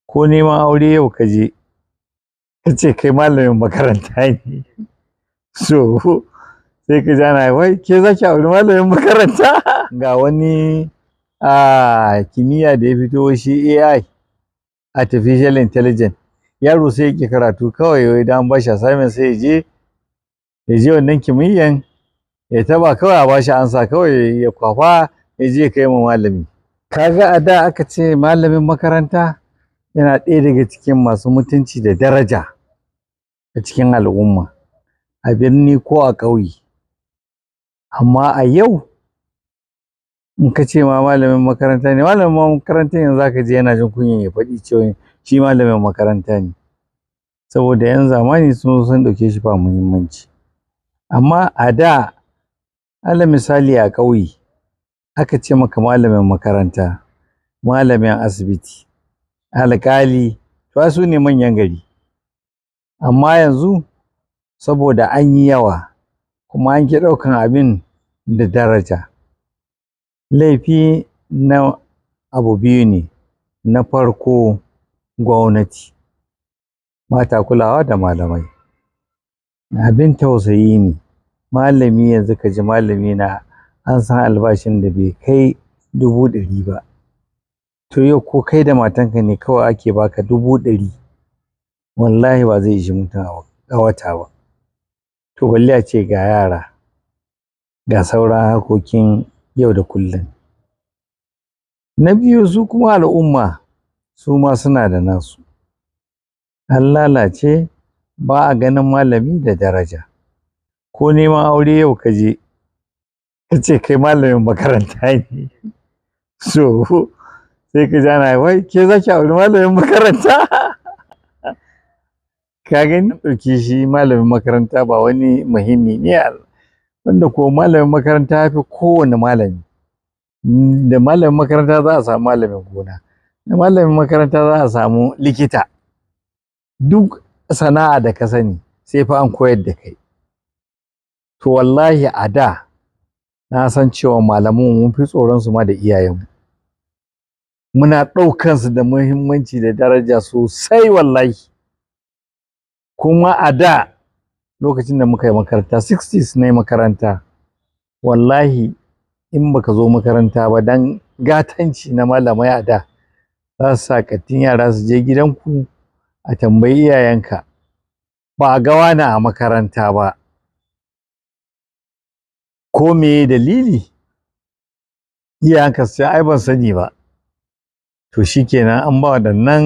ko neman aure yau ka je ka ce kai malamin makaranta ne, so sai ka jana wai ke za ki auri malamin makaranta. Ga wani kimiyya da ya fito shi AI, artificial intelligence, yaro sai yake karatu kawai wai dan bashi assignment sai ya je wannan kimiyyan ya taba kawai a bashi ansa kawai ya kwafa ya je kai ma malami. Kaga a da aka ce malamin makaranta yana ɗaya daga cikin masu mutunci da daraja a cikin al'umma, a birni ko a ƙauye. Amma a yau in ka ce ma malamin makaranta ne, malamin makaranta yanzu zaka je yana jin kunyan ya faɗi cewa shi malamin makaranta ne, saboda yan zamani sun ɗauke shi ba muhimmanci. Amma a da, alal misali a ƙauye aka ce maka malamin makaranta, malamin asibiti, alƙali, to su ne manyan gari. Amma yanzu saboda an yi yawa kuma an ƙi ɗaukan abin da daraja, laifi na abu biyu ne. Na farko, gwamnati ba ta kulawa da malamai. Abin tausayi ne malami yanzu ka ji malami na an san albashin da bai kai 100,000 ba, to yau ko kai da matanka ne kawai ake baka 100,000, wallahi ba zai ishi mutum a wata ba, to balle a ce ga yara ga sauran harkokin yau da kullum. Na biyu, su kuma al'umma su ma suna da nasu. An lalace, ba a ganin malami da daraja. Ko neman aure yau ka je ka ce kai malamin makaranta ne, so sai ka jana wai ke za ki auri malamin makaranta. Ka gani, ɗauki shi malamin makaranta ba wani muhimmi ne, wanda ko malamin makaranta ya fi kowane malami. Da malamin makaranta za a samu malamin gona, da malamin makaranta za a samu likita. Duk sana'a da ka sani sai fa an koyar da kai. To wallahi a da na san cewa malaman mun fi tsoron su ma da iyayenmu. Muna ɗaukan su da muhimmanci da daraja sosai wallahi. Kuma a da lokacin da muka yi makaranta, 60s na yi makaranta, wallahi in baka zo makaranta ba dan gatanci na malamai a da, za su sa kattin yara su je gidanku a tambayi iyayenka, ba a ga wani a makaranta ba, ko meye dalili? Iyayenka su ce ai ban sani ba. To shikenan an ba waɗannan